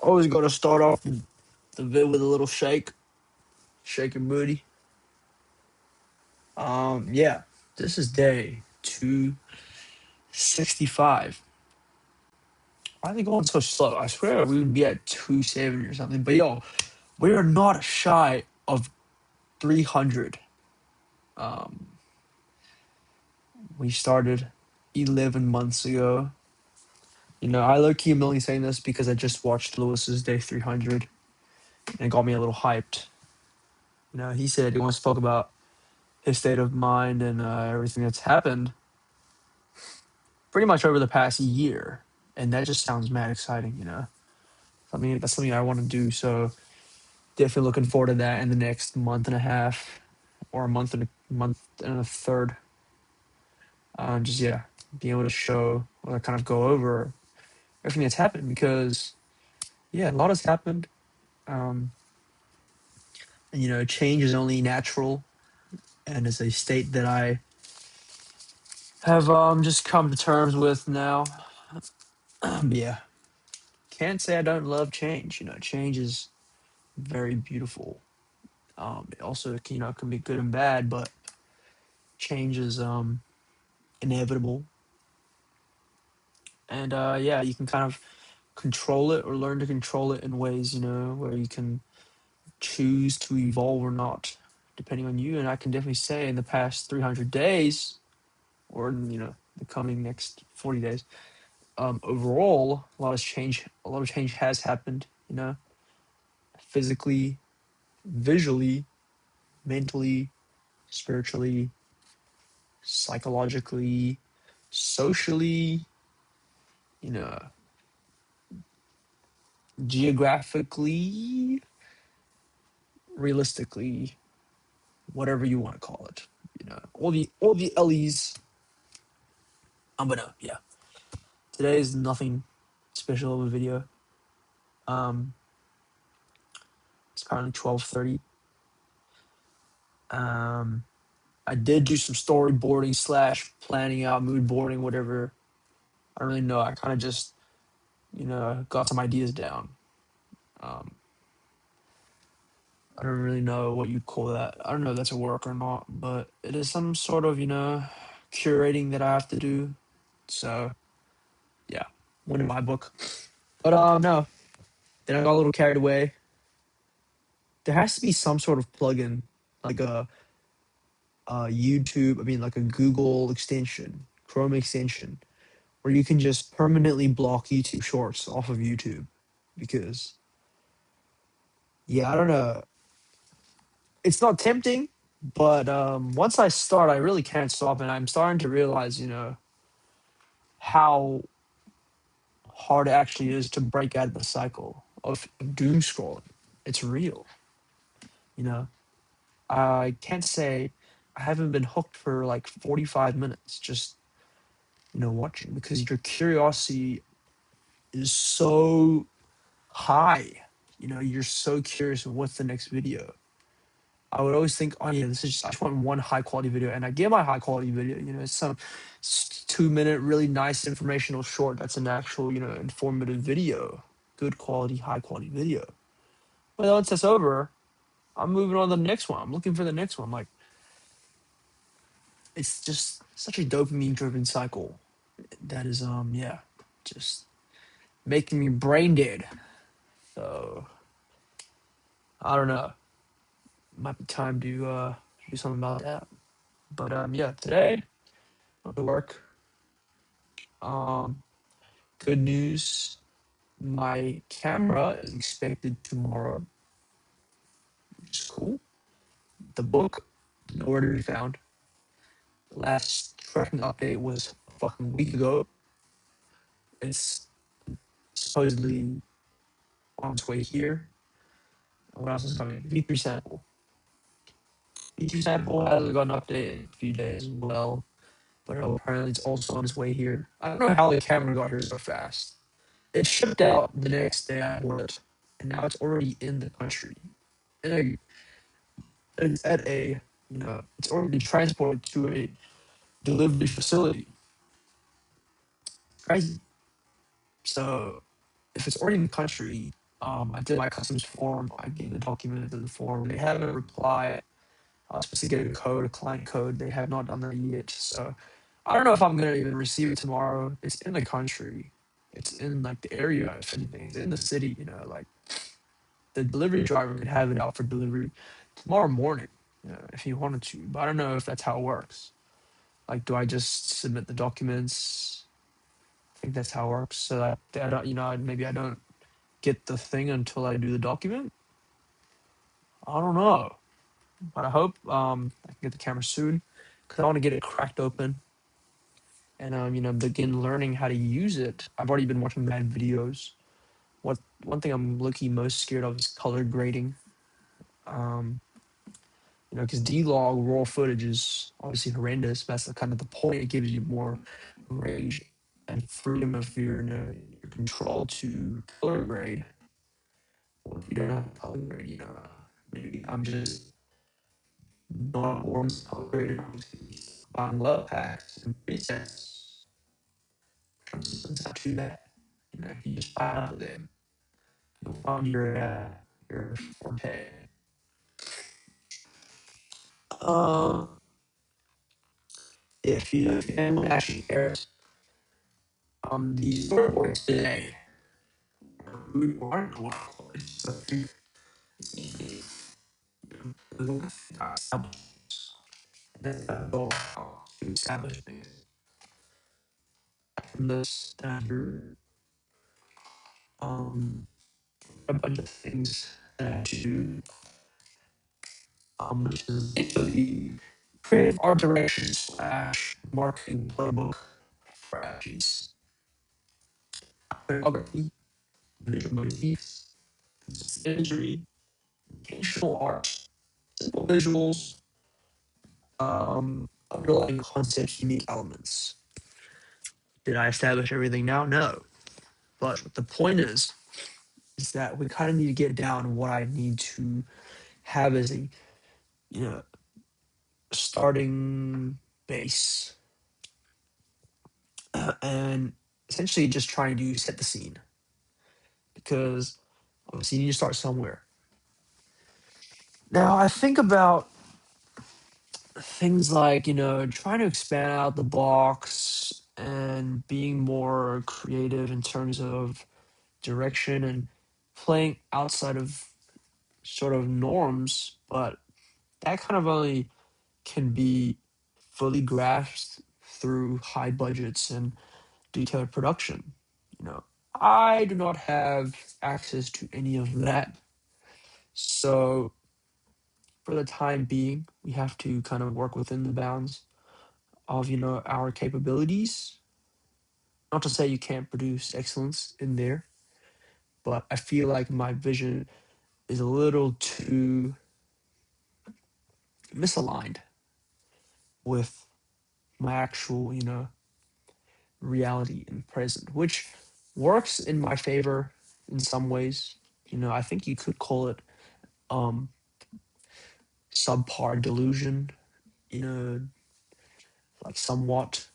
Always got to start off the vid with a little shake and booty. Yeah, this is day 265. Why are they going so slow? I swear we would be at 270 or something. But yo, we are not shy of 300. Um, we started 11 months ago. I low key am only saying this because I just watched Lewis's day 300 and it got me a little hyped. He said he wants to talk about his state of mind and everything that's happened pretty much over the past year, and that just sounds mad exciting. I mean, that's something I want to do. So definitely looking forward to that in the next month and a half, or a third. Just yeah, being able to show or kind of go over everything that's happened because yeah, a lot has happened. Um, and change is only natural, and it's a state that I have just come to terms with now. But yeah, can't say I don't love change. Change is very beautiful. It also can be good and bad, but change is inevitable. And yeah, you can kind of control it or learn to control it in ways where you can choose to evolve or not, depending on you. And I can definitely say in the past 300 days, or the coming next 40 days, overall, a lot of change has happened. Physically, visually, mentally, spiritually, psychologically, socially, you know, geographically, realistically, whatever you want to call it. All the L's. But no, yeah. Today is nothing special of a video. Um, it's currently 12:30. Um, I did do some storyboarding slash planning out, mood boarding, whatever. I don't really know. I kind of just got some ideas down. Um, I don't really know what you'd call that. I don't know if that's a work or not, but it is some sort of, curating that I have to do. So, yeah, one in my book. But no, then I got a little carried away. There has to be some sort of plugin, like a YouTube, I mean, like a Google extension, Chrome extension, where you can just permanently block YouTube Shorts off of YouTube. Because, yeah, I don't know. It's not tempting, but once I start, I really can't stop, and I'm starting to realize, how hard it actually is to break out of the cycle of doom scrolling. It's real, you know. I can't say I haven't been hooked for like 45 minutes just watching because your curiosity is so high. You're so curious of what's the next video. I would always think, oh yeah, I just want one high quality video, and I get my high quality video. It's some 2 minute, really nice informational short that's an actual, informative video, good quality, high quality video. But once that's over, I'm moving on to the next one. I'm looking for the next one. Like, it's just such a dopamine driven cycle that is, yeah, just making me brain dead. So I don't know. Might be time to do something about that. But yeah, today the work. Um, Good news. My camera is expected tomorrow, which is cool. The book nowhere to be found. The last tracking update was a fucking week ago. It's supposedly on its way here. What else is coming? V3 sample. V2 sample hasn't got an update in a few days as well. But apparently it's also on its way here. I don't know how the camera got here so fast. It shipped out the next day I bought it, and now it's already in the country. And it's at a, it's already been transported to a delivery facility. Crazy. So if it's already in the country, I did my customs form. I gave the document to the form. They haven't replied. I was supposed to get a code, a client code. They have not done that yet. So I don't know if I'm gonna even receive it tomorrow. It's in the country. It's in like the area, if anything. It's in the city, like the delivery driver could have it out for delivery tomorrow morning, if he wanted to. But I don't know if that's how it works. Like, do I just submit the documents? I think that's how it works. So that I don't, maybe I don't get the thing until I do the document. I don't know, but I hope I can get the camera soon because I want to get it cracked open and begin learning how to use it. I've already been watching mad videos. What One thing I'm looking most scared of is color grading. Um, because D-log raw footage is obviously horrendous. But that's kind of the point. It gives you more range and freedom of your control to color grade. Well, if you don't have color grade, maybe I'm just not more color graded. On love packs and presets. It's not too bad. If you just file them, you'll find your forte. Um, if anyone actually cares, the storyboards today, we aren't going to establish things from the standard, um, a bunch of things that I do, which is the creative art direction slash marketing playbook strategies, choreography, visual motifs, imagery, intentional art, simple visuals, underlying concepts, unique elements. Did I establish everything now? No. But the point is that we kind of need to get down what I need to have as a you know starting base, and essentially just trying to set the scene because obviously you need to start somewhere. Now I think about things like trying to expand out the box and being more creative in terms of direction and playing outside of sort of norms, but that kind of only can be fully grasped through high budgets and detailed production. You know, I do not have access to any of that. So for the time being, we have to kind of work within the bounds of, our capabilities. Not to say you can't produce excellence in there, but I feel like my vision is a little too misaligned with my actual, reality and present, which works in my favor in some ways. I think you could call it um subpar delusion, you know, like somewhat.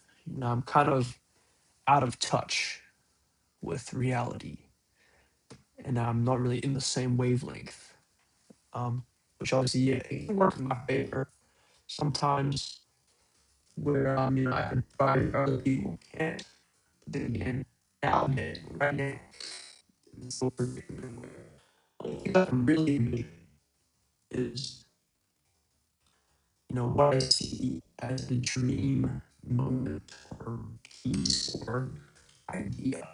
I'm kind of out of touch with reality and I'm not really in the same wavelength. Which obviously yeah, it can work in my favor sometimes where I can try other people can't. Then again, nowadays, right now, it's so predicament where only thing I can really envision is, what I see as the dream moment or piece or idea.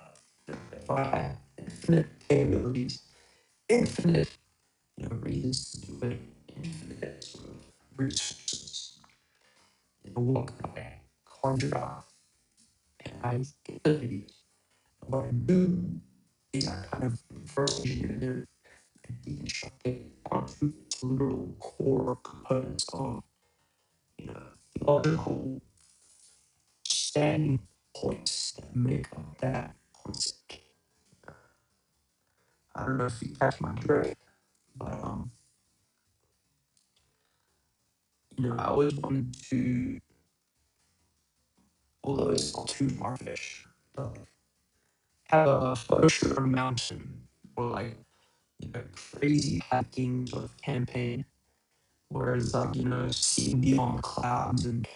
If I had infinite capabilities, infinite reasons to do it, infinite sort of resources, what could I conjure up? And I abilities. What I do is I kind of reverse engineer and deconstruct it onto its literal core components of, theological standing points that make up that concept. I don't know if you catch my drift, but I always wanted to, although it's not too far-fetched, have a photo shoot on a mountain or like crazy hiking sort of campaign where it's like, seeing beyond the clouds and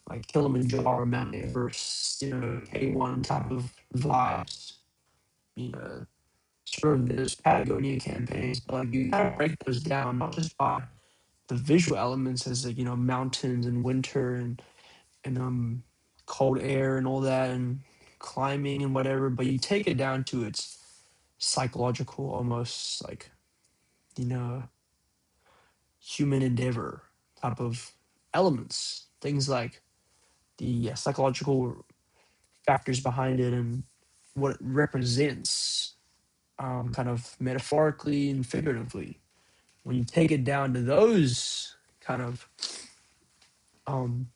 like Kilimanjaro, Mount Everest, K1 type of vibes. You know, sort of those Patagonia campaigns, but like you gotta break those down, not just by the visual elements as like, mountains and winter and cold air and all that and climbing and whatever, but you take it down to its psychological, almost like, you know, human endeavor type of elements. Things like the psychological factors behind it and what it represents, kind of metaphorically and figuratively. When you take it down to those kind of um,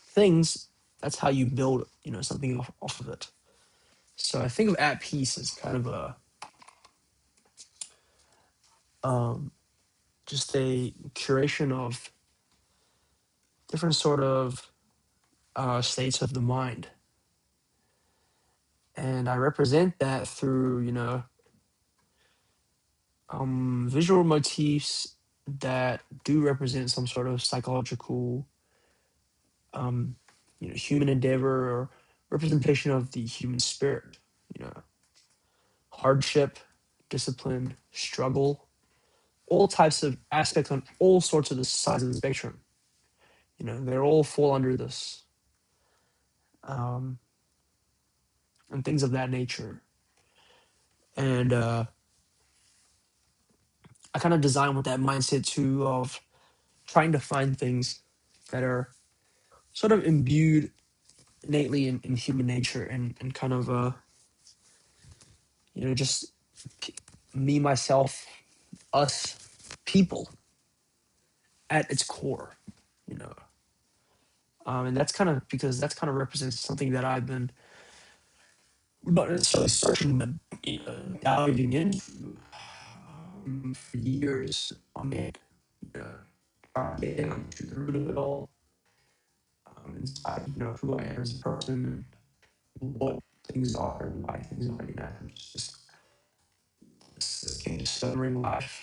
things, that's how you build, something off of it. So I think of At Peace as kind of a just a curation of different sort of states of the mind, and I represent that through visual motifs that do represent some sort of psychological, um, human endeavor or representation of the human spirit. You know, hardship, discipline, struggle, all types of aspects on all sorts of the sides of the spectrum. They all fall under this, um, and things of that nature. And I kind of design with that mindset too of trying to find things that are sort of imbued innately in human nature and kind of just p- me, myself, us, people at its core, you know. And that's kind of because that's kind of represents something that I've been not necessarily searching, but diving into for years on it. Trying to get down to the root of it all, inside, who I am as a person, what things are, and why things are. Just discovering life.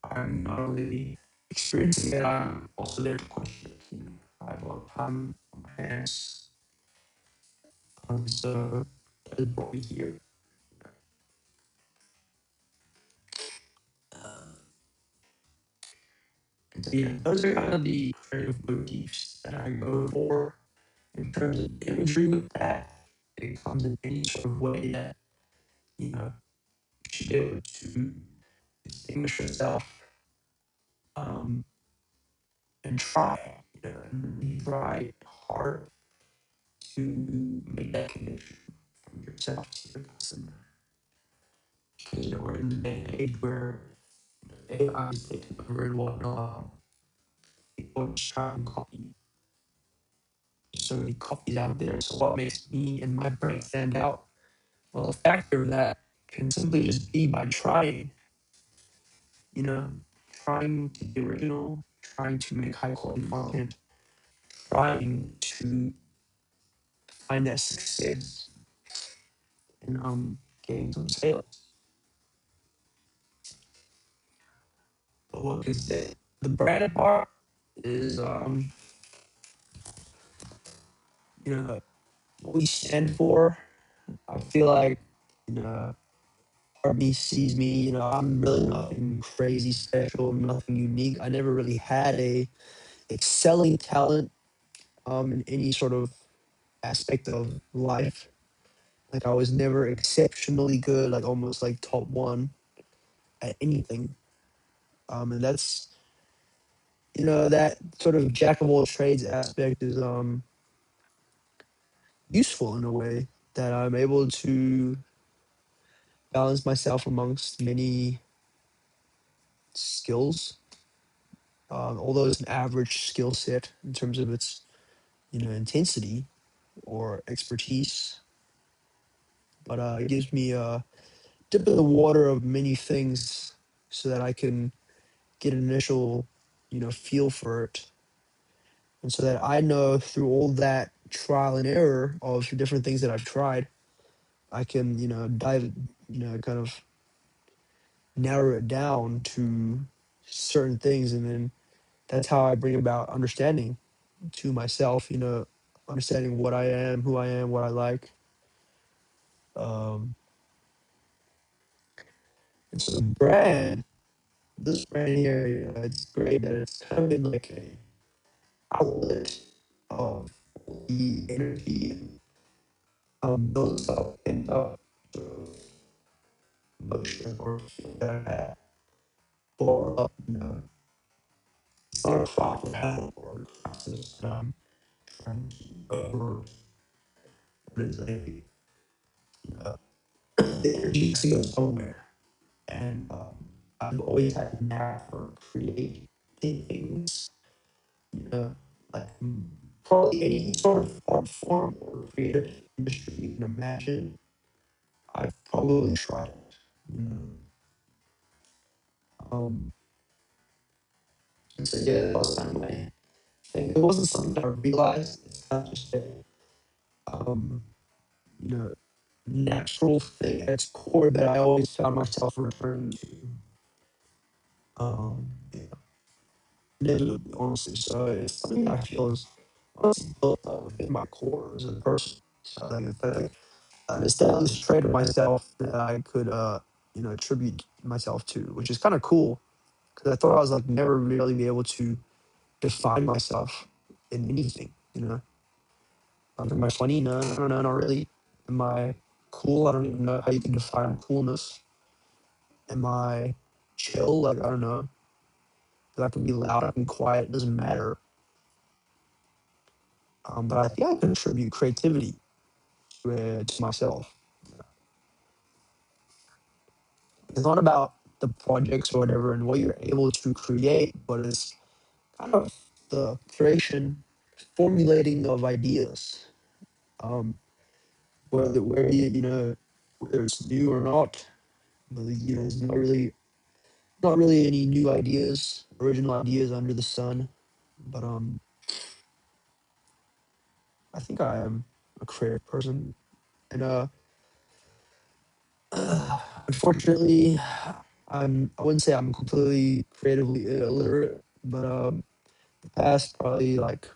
I'm not only experiencing it, I'm also there to question it. I have a lot of time on my hands, so that has brought me here. And so, yeah, those are kind of the creative motifs that I go for in terms of imagery with that. It comes in any sort of way that, you know, you should be able to distinguish yourself, um, and try, and really try hard to make that connection from yourself to your customer. Because, we're in the day and age where AI is taking over and whatnot. People are just trying to copy. So many copies out there. So what makes me and my brain stand out? Well, a factor of that can simply just be by trying, you know, trying to be original, trying to make high quality content, trying to find that success and getting some sales. But what is the branded part is what we stand for. I feel like RB sees me, I'm really nothing crazy special, nothing unique. I never really had a excelling talent in any sort of aspect of life. Like I was never exceptionally good, like almost like top one at anything. And that's that sort of jack of all trades aspect is useful in a way that I'm able to balance myself amongst many skills. Although it's an average skill set in terms of its intensity or expertise, but it gives me a dip in the water of many things so that I can get an initial feel for it, and so that I know through all that trial and error of different things that I've tried, I can dive kind of narrow it down to certain things, and then that's how I bring about understanding to myself. Understanding what I am, who I am, what I like. Um, and so the brand, this brand here, it's great that it's kind of been like a outlet of the energy and builds up and up the emotion or feeling that I had, or up, it's not a proper habit or process that I'm trying to over what is uh, the energy has to go somewhere. And I've always had a knack for creating things, you know, like probably any sort of art form or creative industry you can imagine. I've probably tried it. You know? And so yeah, that was kind of my thing. It wasn't something that I realized. It's not just a um, you know, natural thing at its core that I always found myself returning to. Yeah, inevitably, honestly. So it's something I feel is honestly built up within my core as a person. So like, it's like an established trait of myself that I could, attribute myself to, which is kind of cool because I thought I was like never really be able to define myself in anything. Am I funny? No, I don't know, not really. Am I cool? I don't even know how you can define coolness. Am I chill? Like, I don't know. 'Cause I can be loud, I can be quiet, it doesn't matter. But I think I contribute creativity to myself. It's not about the projects or whatever and what you're able to create, but it's kind of the creation, formulating of ideas. Um, whether it's new or not, there's not really any new ideas, original ideas under the sun. But I think I am a creative person, and unfortunately, I wouldn't say I'm completely creatively illiterate, but the past probably like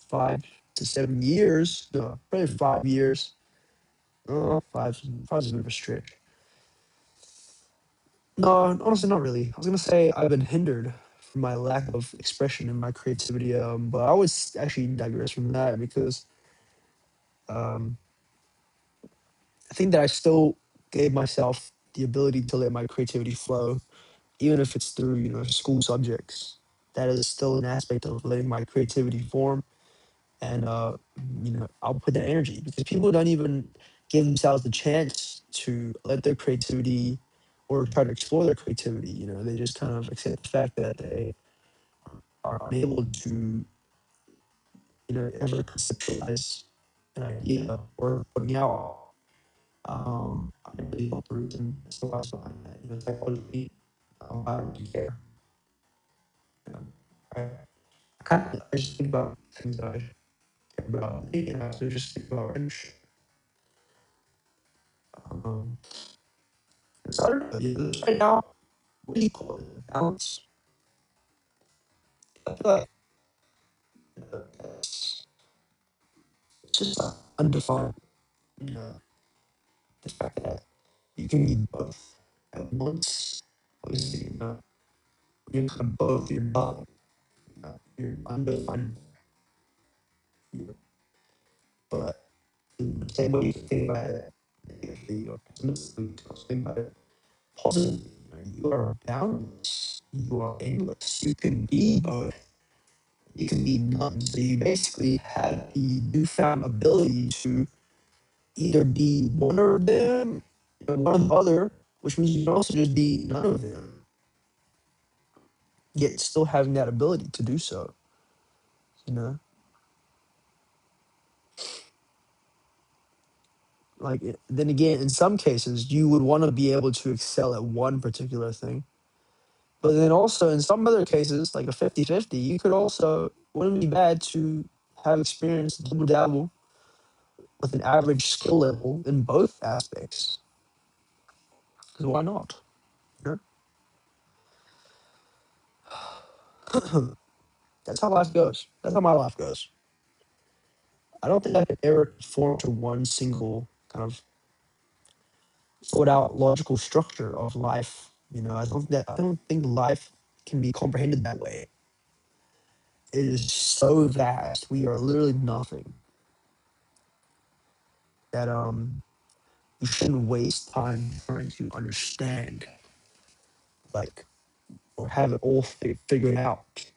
5 to 7 years, no, probably 5 years. Five's a bit of a stretch. No, honestly, not really. I was gonna say I've been hindered from my lack of expression and my creativity, but I would actually digress from that because um, I think that I still gave myself the ability to let my creativity flow, even if it's through school subjects. That is still an aspect of letting my creativity form, and I'll put that energy because people don't even give themselves the chance to let their creativity or try to explore their creativity. They just kind of accept the fact that they are unable to ever conceptualize an idea or putting out. I didn't really know the reason as to why I was behind that. Psychologically, I don't really care. You know, I just think about things that I care about. So just think about friendship. Um, so I don't know. Right now, what do you call it? Balance. I feel like it's just undefined. You know, the fact that you can be both at once. Obviously, you're kind of both. You're not. You're undefined. But in the same way you can think about it negatively or pessimistically, you can also think about it positively. You are boundless. You are endless. You can be both. You can be none. So you basically have the newfound ability to either be one of them or one of the other, which means you can also just be none of them, yet still having that ability to do so. You know, then again, in some cases, you would want to be able to excel at one particular thing. But then also in some other cases, like a 50-50, you could also, wouldn't be bad to have experience double dabble with an average skill level in both aspects. Because why not? You know? That's how life goes. That's how my life goes. I don't think I could ever conform to one single kind of thought out logical structure of life. I don't think life can be comprehended that way. It is so vast. We are literally nothing. That you shouldn't waste time trying to understand, like, or have it all figured out.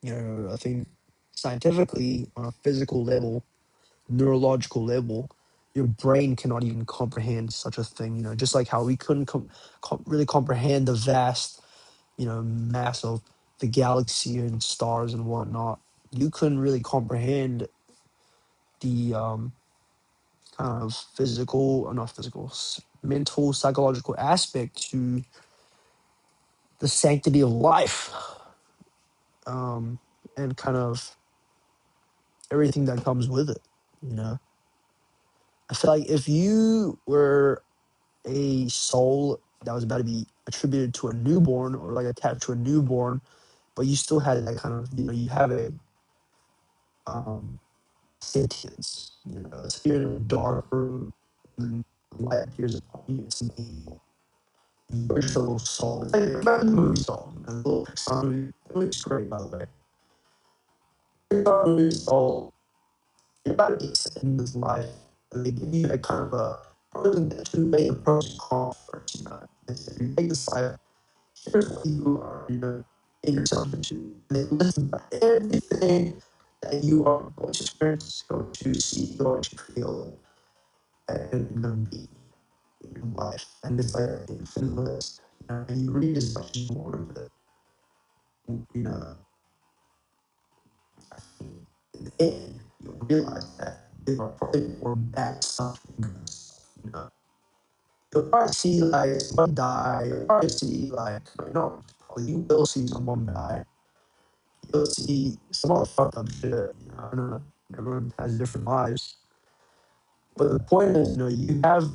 I think scientifically, on a physical level, neurological level, your brain cannot even comprehend such a thing. Just like how we couldn't really comprehend the vast, mass of the galaxy and stars and whatnot. You couldn't really comprehend the kind of physical, or not physical, mental, psychological aspect to the sanctity of life, and kind of everything that comes with it. You know, I feel like if you were a soul that was about to be attributed to a newborn or like attached to a newborn, but you still had that kind of, you have a um, sentience. So you're in a dark room and light appears upon you. It's an evil. You're just a little soul. It's like about the movie Soul. A little Pixar movie. The movie's great, by the way. Pixar movie Soul. You're about to be set in this life. And they give you a kind of a to make a pros and cons first. They say, you make this life. Here's what you are, in yourself into. They listen to everything that you are going to experience, going to see, going to feel, and going to be in your life. And it's like an infinite list. And you read as much as you want of it. You know, in the end, you'll realize that there are probably more bad stuff than good stuff. You'll probably see like someone die. You'll probably see like, you will see someone die. You'll see some other fucked up shit. I don't know. Everyone has different lives. But the point is, you have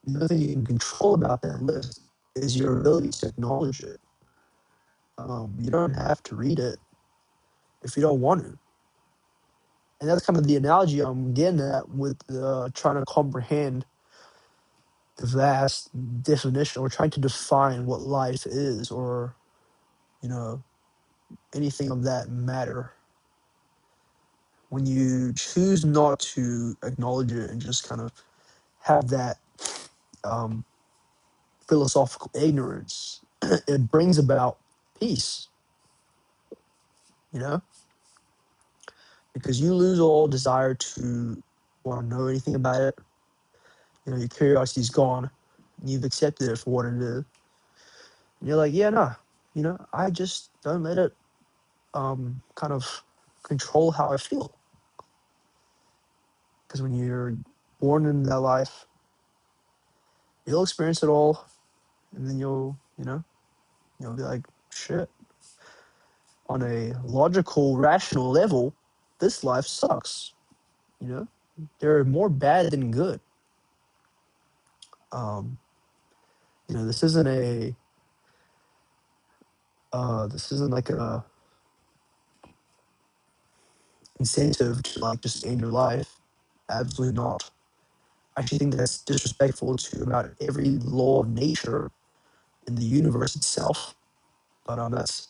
nothing you can control about that list is your ability to acknowledge it. You don't have to read it if you don't want to. And that's kind of the analogy I'm getting at with trying to comprehend the vast definition or trying to define what life is or, you know, anything of that matter. When you choose not to acknowledge it and just kind of have that um, philosophical ignorance, it brings about peace, you know, because you lose all desire to want to know anything about it. Your curiosity's gone. And you've accepted it for what it is. And you're like, yeah, no, I just don't let it kind of control how I feel. Because when you're born in that life, you'll experience it all, and then you'll be like, shit. On a logical, rational level, this life sucks. There are more bad than good. Um, this isn't like a incentive to like just end your life. Absolutely not. I actually think that's disrespectful to about every law of nature in the universe itself. But that's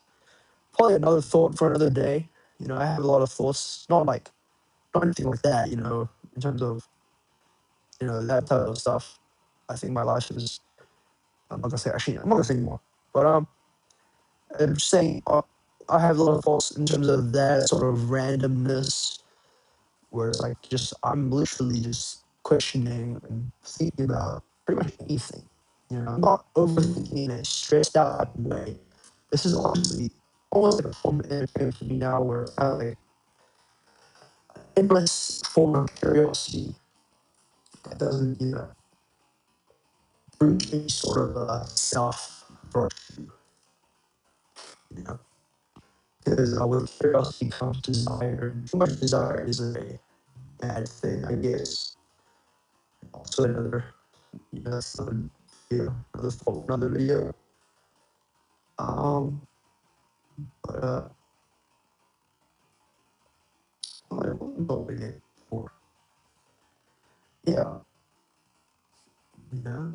probably another thought for another day. I have a lot of thoughts, not anything like that. In terms of that type of stuff. I think my life is. I'm not gonna say actually. I'm not gonna say more. But I'm just saying. I have a lot of thoughts in terms of that sort of randomness, where it's like just I'm literally just questioning and thinking about pretty much anything. I'm not overthinking in a stressed out type of way. This is honestly almost like a form of entertainment for me now, where I like endless form of curiosity that doesn't, bring any sort of self virtue, you know. Because with curiosity comes desire, and too much desire is a bad thing, I guess. Also another, that's another Yeah, another video. Um, but what we did before. Yeah, yeah.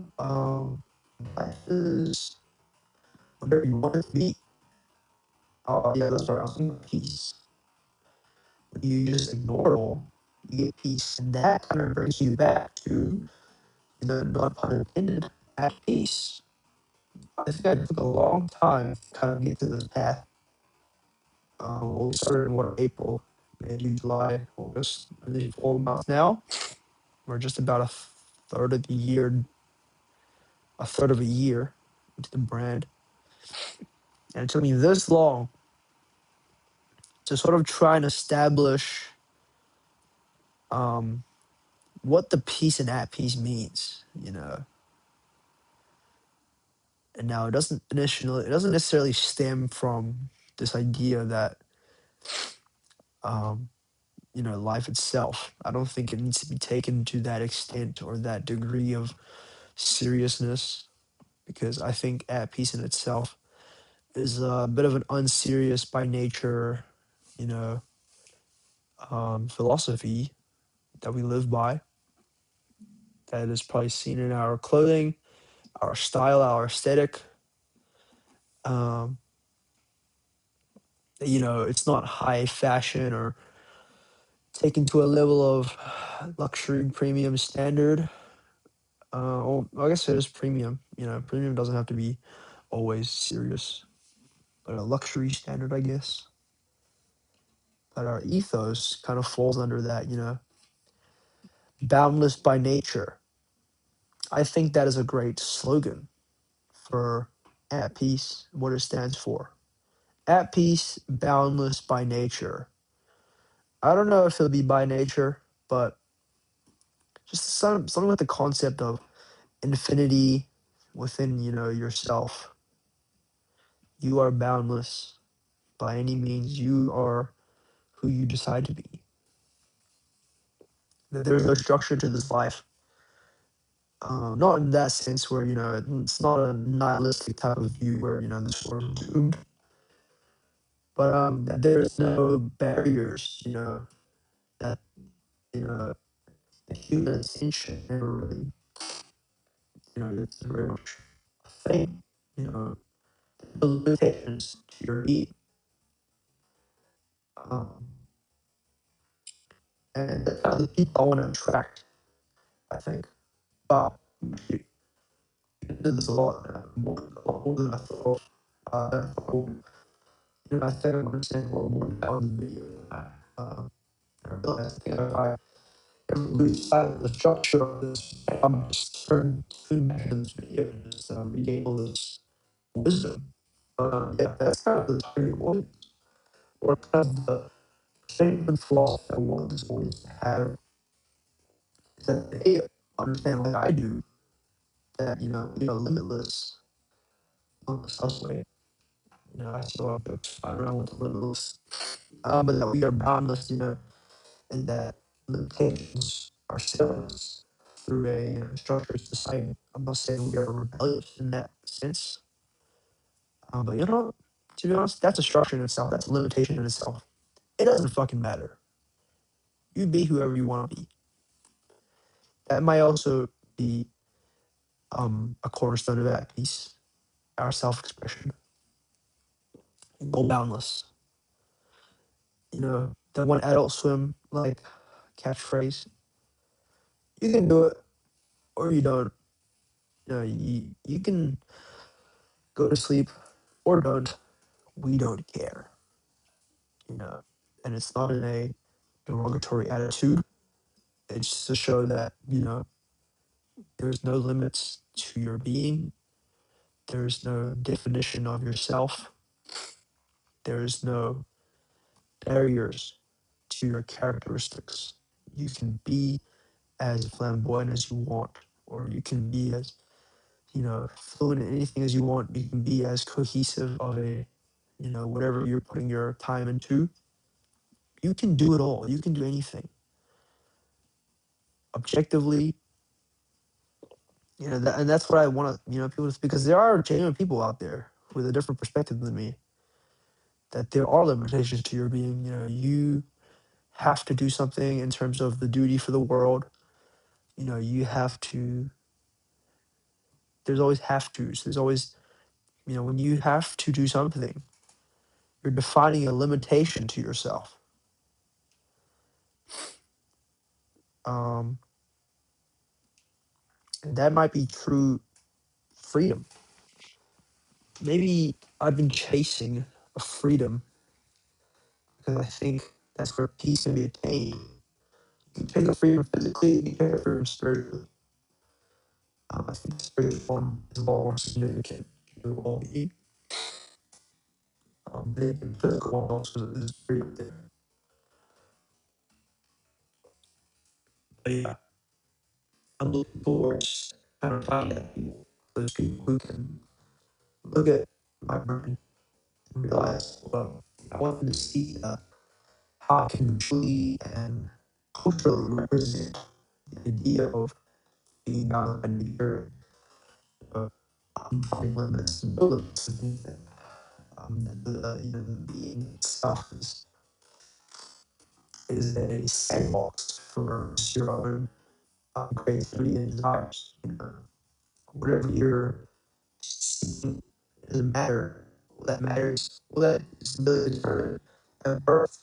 Life is whatever you want it to be. Oh yeah, that's right. I was thinking about peace. When you just ignore it all, you get peace, and that kind of brings you back to, not pun intended, at peace. I think I took a long time to kind of get to this path. We started in April, May, June, July, August, maybe 4 months now. We're just about third of the year, a third of a year into the brand, and it took me this long to sort of try and establish um, what the peace and at peace means, And now it doesn't necessarily stem from this idea that um, life itself. I don't think it needs to be taken to that extent or that degree of seriousness, because I think at peace in itself is a bit of an unserious by nature, you know, philosophy that we live by. That is probably seen in our clothing, our style, our aesthetic. Um, it's not high fashion or taken to a level of luxury premium standard. Well, I guess it is premium. Premium doesn't have to be always serious, but a luxury standard, I guess. But our ethos kind of falls under that, boundless by nature. I think that is a great slogan for at peace, what it stands for. At peace, boundless by nature. I don't know if it'll be by nature, but just something with the concept of infinity within, yourself. You are boundless by any means. You are who you decide to be. That there's no structure to this life. Not in that sense where, it's not a nihilistic type of view where, this world is doomed, but that there's no barriers, that, the human ascension never really, it's very much a thing, the limitations to your being. Um, and that's kind of the people I want to attract, I think. Wow, you did this a lot, a lot more than I thought. I think I understand a lot more about the video than I realized. I think I lose sight of the structure of this. I'm just turned to imagine this video and just regain all this wisdom. Yeah, that's kind of the turning point, or kind of the genuine flaw that one is always have, is that they understand like I do that we are limitless on the subway. I saw books around with limitless, but that we are boundless, and that limitations are ourselves through a structured society. I'm not saying we are rebellious in that sense, but to be honest, that's a structure in itself. That's a limitation in itself. It doesn't fucking matter. You be whoever you want to be. That might also be a cornerstone of that piece, our self-expression. Go boundless. The one Adult Swim like catchphrase. You can do it or you don't. You can go to sleep or don't. We don't care. you know, and it's not in a derogatory attitude. It's just to show that, there's no limits to your being. There's no definition of yourself. There's no barriers to your characteristics. You can be as flamboyant as you want, or you can be as, fluent in anything as you want. You can be as cohesive of a, whatever you're putting your time into. You can do it all. You can do anything. Objectively, And that's what I want to, people to, because there are genuine people out there with a different perspective than me, that there are limitations to your being. You have to do something in terms of the duty for the world. You have to, there's always have to's. There's always, when you have to do something, you're defining a limitation to yourself. Um, and that might be true freedom. Maybe I've been chasing a freedom because I think that's where peace can be attained. You can take a freedom physically, you can take a freedom spiritually. I think the spiritual form is more significant to all being. The physical one also is freedom there. But yeah, I'm looking towards kind of finding that people, those people who can look at my brain and realize, well, I want them to see how I can truly and culturally represent the idea of being out and the uh, finding limits and no limits. I think that the being itself is a sandbox for your own creativity and desires. Whatever you're seeking doesn't matter. All that matters, all that is really determined at birth.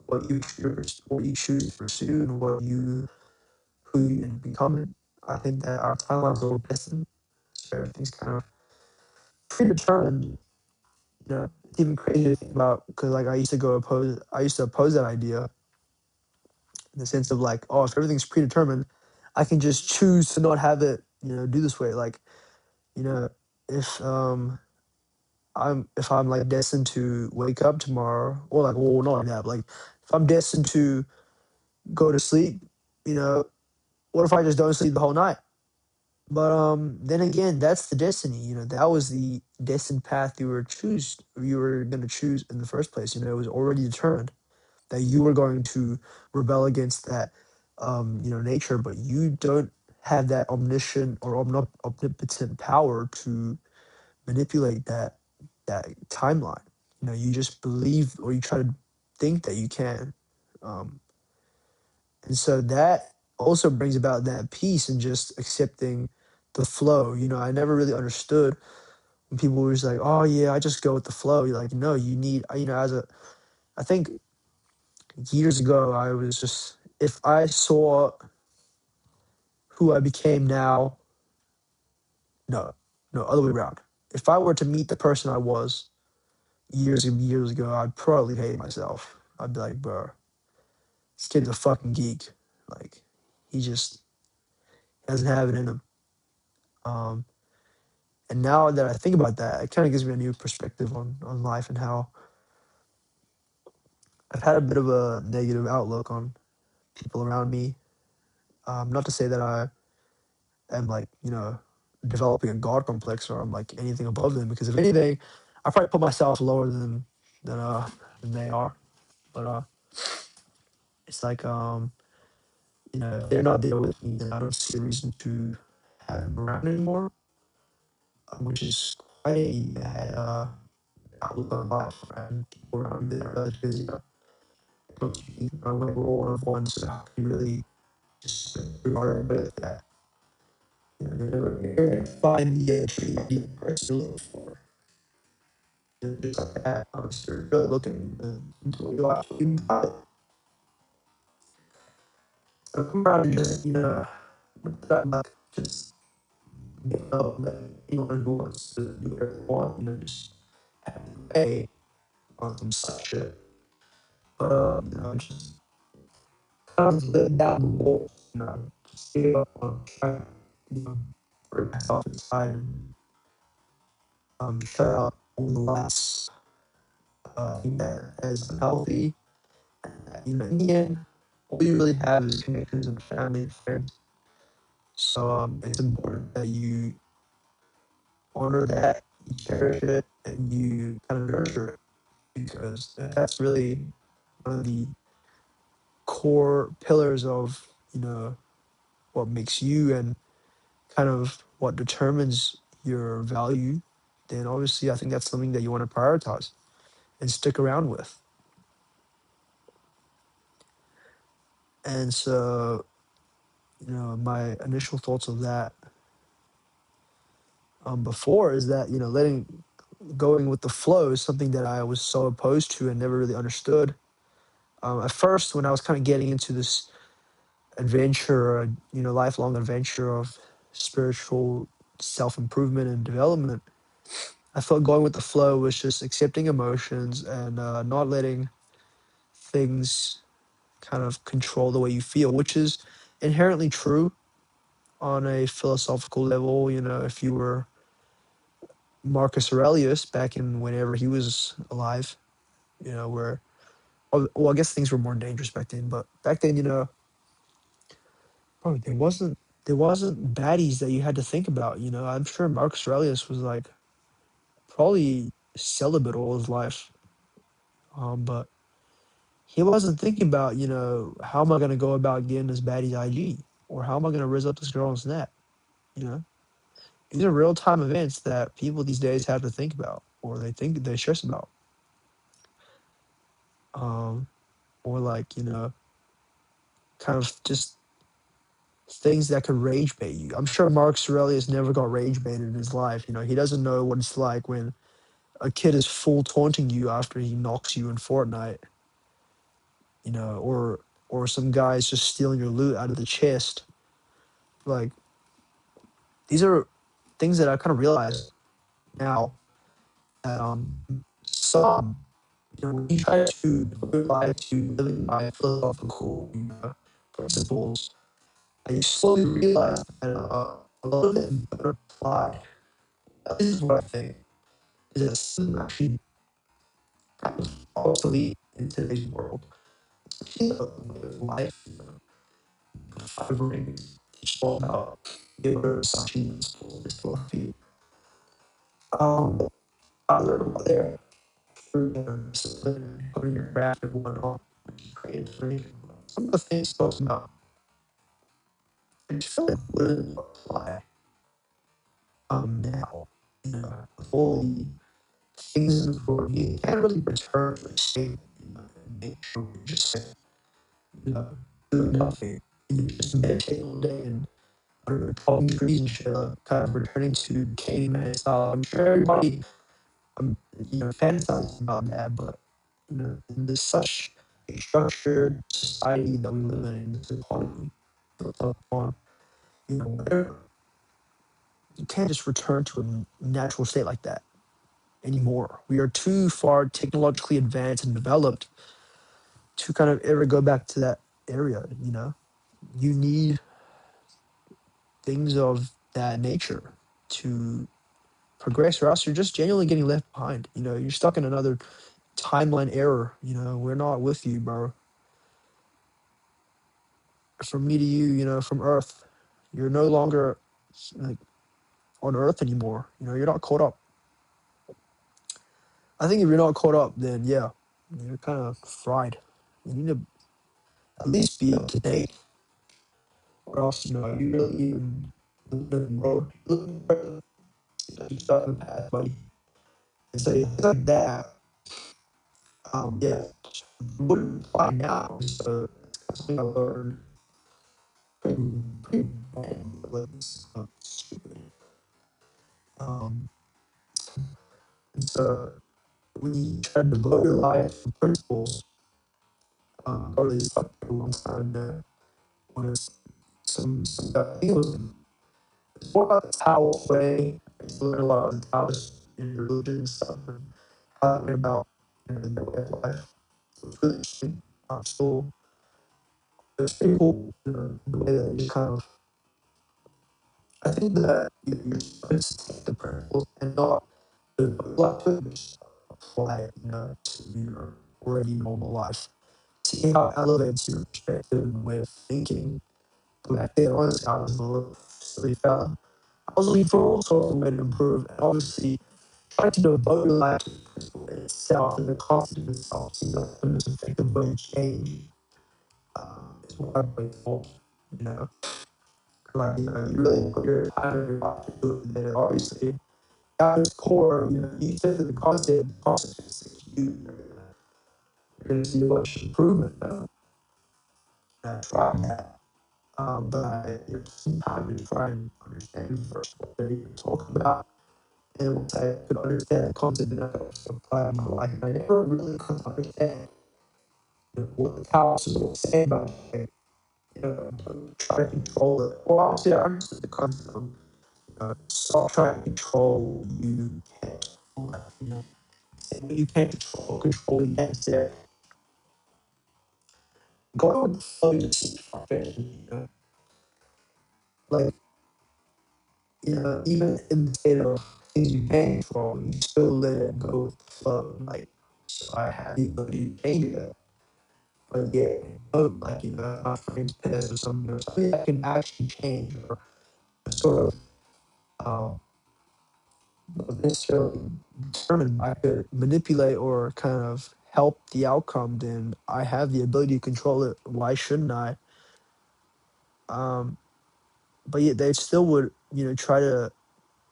What you choose to pursue and who you end up becoming. I think that our timelines are all destined, so everything's kind of predetermined. It's even crazy to think about because like I used to oppose that idea in the sense of like, oh, if everything's predetermined, I can just choose to not have it, do this way. Like, you know, if if I'm like destined to wake up tomorrow, or like, well, not like that, but like if I'm destined to go to sleep, you know, what if I just don't sleep the whole night? But then again, that's the destiny. That was the destined path you were gonna choose in the first place. It was already determined that you were going to rebel against that, nature, but you don't have that omniscient or omnipotent power to manipulate that timeline. You just believe or you try to think that you can, um, and so that also brings about that peace and just accepting the flow. I never really understood when people were just like, "Oh yeah, I just go with the flow." You're like, no, you need, I think years ago, I was just, if I saw who I became now, no, no, other way around. If I were to meet the person I was years and years ago, I'd probably hate myself. I'd be like, bro, this kid's a fucking geek. Like, he just doesn't have it in him. Um, and now that I think about that, it kind of gives me a new perspective on life and how I've had a bit of a negative outlook on people around me. Not to say that I am like, developing a god complex or I'm like anything above them, because if anything, I probably put myself lower than than they are. But it's like, if they're not there with me, then I don't see a reason to have them around anymore, which is quite a bad outlook on life. And people around me that are because don't speak, we're all one of one, so how can you really just regard everybody like that? You're gonna find the true person to look for. Just like that, you're really looking until you actually got it. So come around and just, with that, like, just give up, let anyone who wants to do whatever they want, just have to pay on some such shit. But, just kind of live down the walls, just give up on trying, bring myself inside and shut out all the last that is unhealthy. In the end, all you really have is connections and family and friends. So it's important that you honor that, you cherish it, and you kind of nurture it, because that's really one of the core pillars of what makes you and kind of what determines your value, then obviously I think that's something that you want to prioritize and stick around with. And so, my initial thoughts of that before is that, letting going with the flow is something that I was so opposed to and never really understood. At first, when I was kind of getting into this adventure, lifelong adventure of spiritual self improvement and development, I thought going with the flow was just accepting emotions and not letting things kind of control the way you feel, which is inherently true on a philosophical level. If you were Marcus Aurelius back in whenever he was alive, where, well, I guess things were more dangerous back then, but back then, bro, there wasn't baddies that you had to think about. I'm sure Marcus Aurelius was like probably celibate all his life, but he wasn't thinking about, how am I going to go about getting this baddie's IG, or how am I going to raise up this girl on Snap. You know, these are real time events that people these days have to think about, or they stress about, um, or like kind of just things that could rage bait you. I'm sure Marcus Aurelius never got rage baited in his life. He doesn't know what it's like when a kid is full taunting you after he knocks you in Fortnite, or some guy's just stealing your loot out of the chest. Like, these are things that I kind of realize now that some, when you try to apply to living by philosophical principles, you slowly realize that a lot of them don't apply. This is what I think is that some actually kind of obsolete in today's world. Life, fibering, teach all about the assumptions, philosophy. Um, I learned about there through discipline, putting your craft and whatnot, creative learning. Some of the things talks about, I just feel like wouldn't apply now. With all the things in the world, you can't really return to a state and make sure you're just doing nothing. You just meditate all day and talking trees and shit, kind of returning to caveman style. I'm sure everybody, um, fantasizes about that, but there's such a structured society that we live in this economy built up on, whatever. You can't just return to a natural state like that anymore. We are too far technologically advanced and developed to kind of ever go back to that area. You need things of that nature to progress, or else you're just genuinely getting left behind. You're stuck in another timeline error. We're not with you, bro. From me to you, from Earth, you're no longer like on Earth anymore. You're not caught up. I think if you're not caught up, then yeah, you're kind of fried. You need to at least be up to date, or else you really even living in the road. You're stuck in the past, buddy. And so things like that, yeah, wouldn't apply now. So that's something I learned pretty, pretty bad, like, stupid. Um, and so when you try to devote your life to principles, probably stuck for a long time there. When it's some guy, I think it's more about the Taoist way. I learned a lot of the Taoist in religion and stuff, and talking about the way of life. So it's really interesting. So it's pretty cool, the way that you kind of. I think that you're supposed to take the principles and not the like to just apply it, to your already normal life. See how it elevates your perspective and way of thinking. But back then, honestly, I was a little silly fella. I was looking for all sorts of way to improve, and obviously trying to devote your life to the principle itself and the concept of itself, the most effective way to change is what I'm grateful, you know. like, you really put your time and your life into it, then obviously, at its core, you take the concept is you, you're gonna see a bunch of improvement. And I tried that, but I some time to try and understand first what they're even talking about. And once I could understand the concept, then I could also apply it in my life. And I never really could understand what the Taoists were saying about it. Try to control it. Well, obviously, I understood the concept of stop trying to control you can't. You can't control the next day. Go with the flow you see for like even in the state of things you can control, you still let it go with the flow. Like, so I have the ability to change it. But yeah, like, my friend's pissed or something, or something I can actually change or sort of not necessarily determine. I could manipulate or kind of help the outcome, then I have the ability to control it. Why shouldn't I? Um, but yet they still would, try to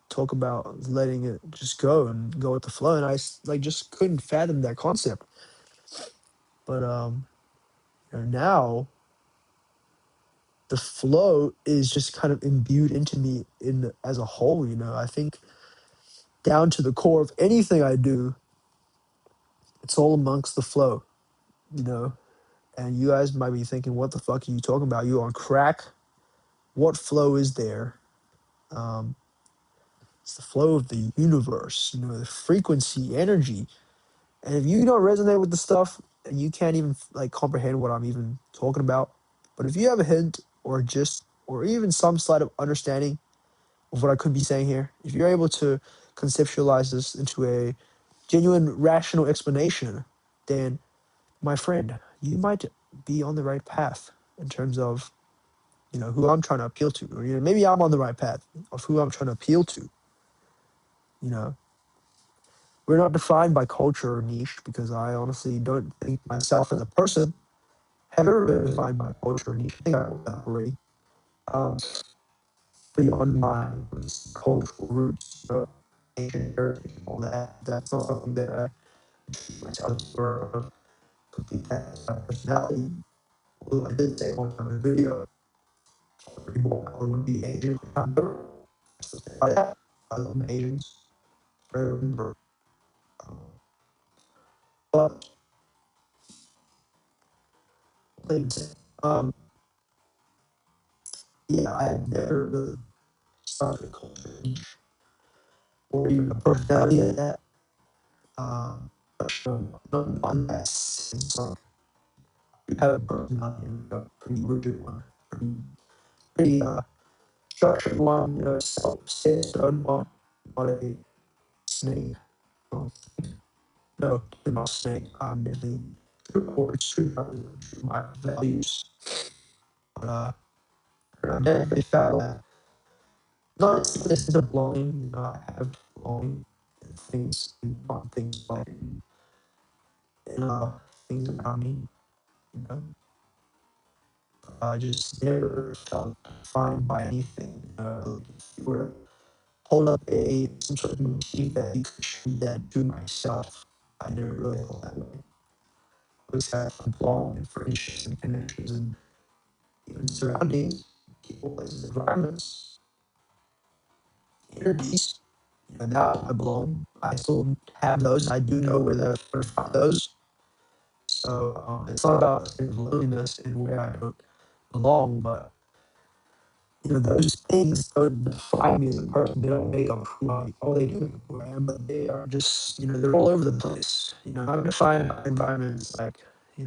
talk about letting it just go and go with the flow, and like just couldn't fathom that concept. But now the flow is just kind of imbued into me in as a whole. I think down to the core of anything I do, it's all amongst the flow. You know, and you guys might be thinking, "What the fuck are you talking about? You on crack? What flow is there?" Um, it's the flow of the universe. The frequency, energy. And if you don't resonate with the stuff, and you can't even like comprehend what I'm even talking about, but if you have a hint or just or even some slight of understanding of what I could be saying here, if you're able to conceptualize this into a genuine rational explanation, then my friend, you might be on the right path in terms of who I'm trying to appeal to, or maybe I'm on the right path of who I'm trying to appeal to. You know, we're not defined by culture or niche because I honestly don't think myself as a person have ever been defined by culture or niche. I think I know that already. Um, Beyond my cultural roots, ancient heritage, and all that. That's not something that I myself or complete that as my personality. Although I did say one time in a video, people I would be Asian. I'm never. I love Asians. I remember. Um, but things. Yeah, I had never really started a culture or even a personality like that. But not on that sense. You have a personality and a pretty rigid one, pretty structured one, self-centered one, not a snake. Um, no, you're not a snake. I'm really true words, true my values. But I definitely found that not this is a belonging, I have belonging in things, not things like things around me, you know. I just never felt defined by anything. If you were to hold up some sort of motif that you could show that to myself, I never really felt that way. I always had belonging and friendships and connections and even surroundings, people, places, environments, energies. Now I belong. I still have those. I do know where to find those. So it's not about loneliness and where I don't belong, but those things don't define me as a person. They don't make up who I, all they do who I am, but they are just, they're all over the place. I'm defined by environments like,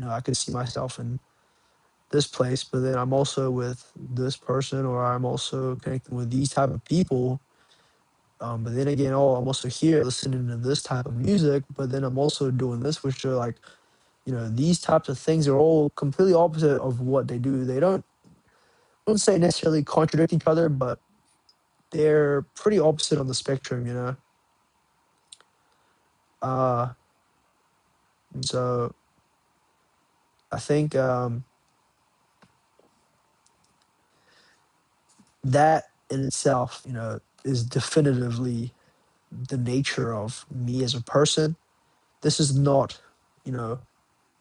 I could see myself in this place, but then I'm also with this person, or I'm also connecting with these type of people. But then again, I'm also here listening to this type of music, but then I'm also doing this, which are like, these types of things are all completely opposite of what they do. They don't, I wouldn't say necessarily contradict each other, but they're pretty opposite on the spectrum. Uh, and so I think that in itself, is definitively the nature of me as a person. This is not, you know,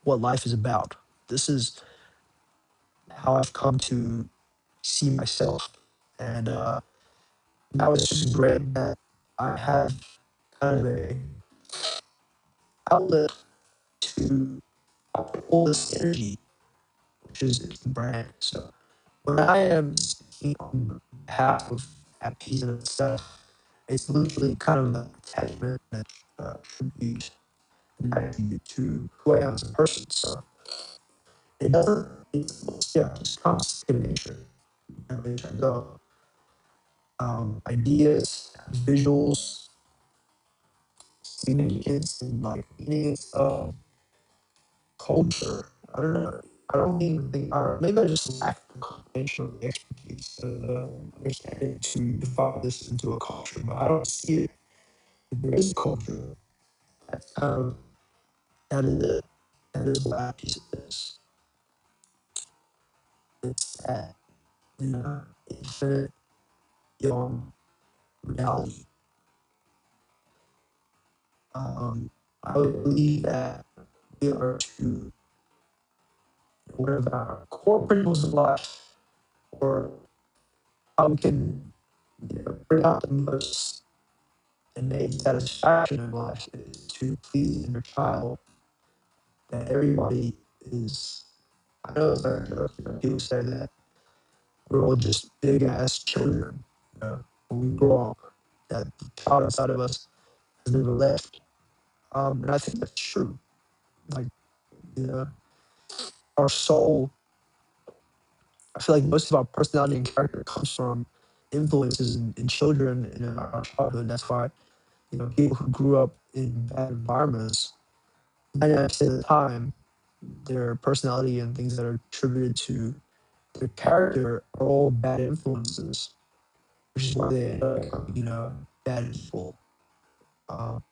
what life is about. This is how I've come to see myself. And now it's just great that I have kind of a outlet to all this energy, which is the brand. So when I am speaking on behalf of apps and stuff, it's literally kind of an attachment and tribute and gratitude to who I am as a person. So it doesn't, it's, yeah, just constant in nature, in terms of ideas, visuals, significance, and like meanings of culture. I don't know. I don't even think, maybe I just lack the comprehension of the expertise, understanding to define this into a culture, but I don't see it. If there is a culture, that's kind of, that is it. That is what that piece is. It's that, infinite young reality. I would believe that we are to, one of our core principles of life, or how we can, bring out the most innate satisfaction in life, is to please the inner child. That everybody is, I know it's like, people say that we're all just big ass children. When we grow up, that the child inside of us has never left. And I think that's true. Like, you know, our soul, I feel like most of our personality and character comes from influences in children and in our childhood. That's why, people who grew up in bad environments, 99% of the time, their personality and things that are attributed to their character are all bad influences, which is why they end up becoming, bad people. Um,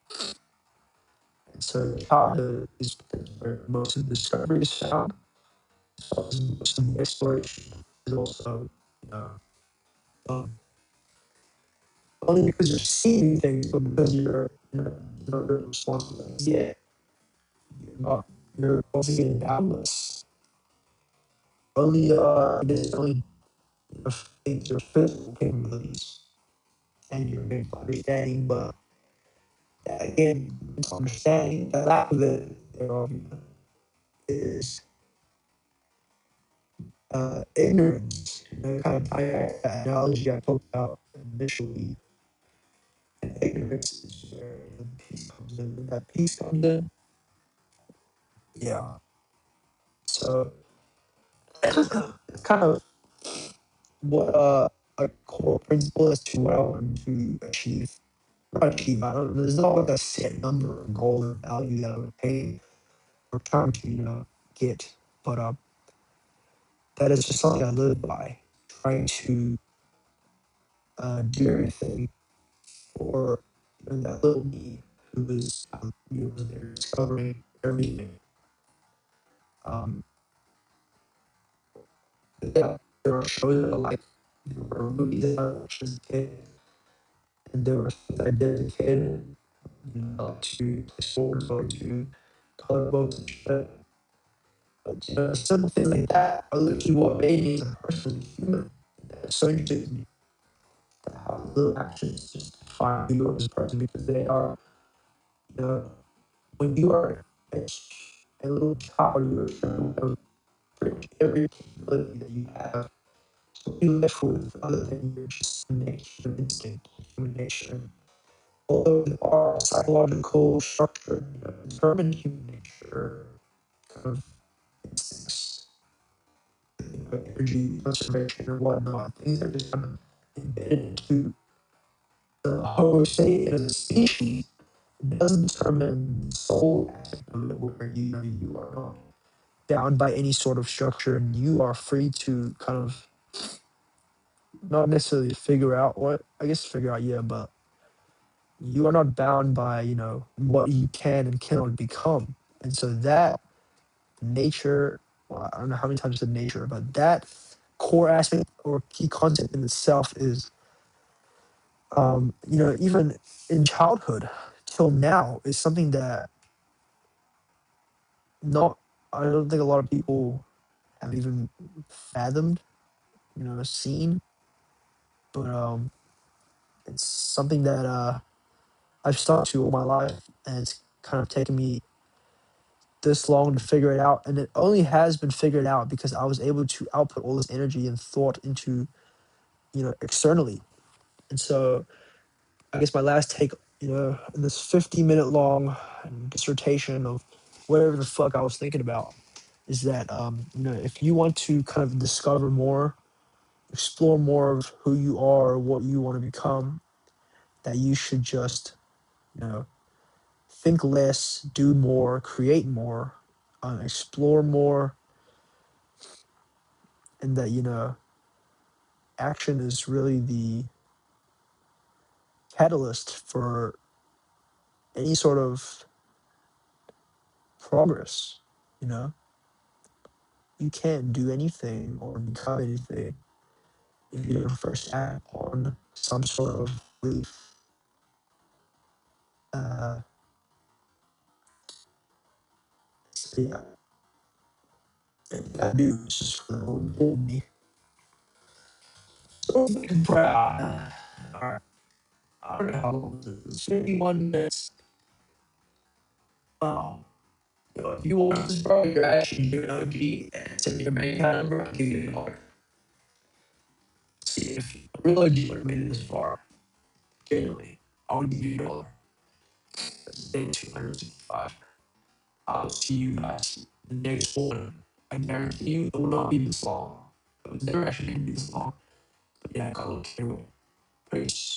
and so childhood is where most of the discovery is found. Most of the exploration is also, you know, um, only because you're seeing things, but because you're responsible. Yeah, you're also getting boundless. Only it is only things your physical capabilities and your mental understanding, but that again, understanding the lack of it thereof is ignorance. Kind of tie back that analogy I talked about initially. And ignorance is where the peace comes in. When that peace comes in, yeah. So it's kind of what a core principle as to what I want to achieve. Not achieve. I don't. There's not like a set number or goal or value that I would pay or trying to get, but that is just something I live by. Trying to do everything for that little me who is was there discovering everything. Um, yeah, there are shows that I like, there were movies that I watched as a kid, and there were things I dedicated, to sports or to color books and shit. But simple things like that are literally what made me as a person, human. That's so interesting to me. How little actions just define who you are as a person, because they are, you know, when you are a little child, you are shown pretty much every capability that you have. So you left with other than your just nature, instinct, human nature. Although there are psychological structure, determined human nature kind of instincts, energy conservation or whatnot, things that are just kind of embedded into the Homo sapien as a species. It doesn't determine the soul aspect of it, where you are not bound by any sort of structure, and you are free to kind of not necessarily figure out what, I guess figure out, yeah, but you are not bound by what you can and cannot become. And so that nature, well, I don't know how many times I said nature, but that core aspect or key concept in itself is, even in childhood till now, is something that not I don't think a lot of people have even fathomed, seen. But it's something that I've stuck to all my life, and it's kind of taken me this long to figure it out. And it only has been figured out because I was able to output all this energy and thought into, externally. And so I guess my last take, in this 50-minute long dissertation of whatever the fuck I was thinking about, is that, if you want to kind of discover more, explore more of who you are, what you want to become, that you should just, you know, think less, do more, create more, explore more, and that, action is really the catalyst for any sort of progress. You know, you can't do anything or become anything if you don't first act on some sort of belief. Uh, so yeah, I do. It's just important me. So proud. All right. I don't know how long this is. 51 minutes. Wow. If you want this, bro, you're actually doing OG and send me your bank account number, I'll give you $1. See if a real OG would have made it this far. Genuinely, I'll give you $1. That's day 265. I'll see you guys the next one. I guarantee you it will not be this long. It was never actually going to be this long. But yeah, I got a little carried away. Peace.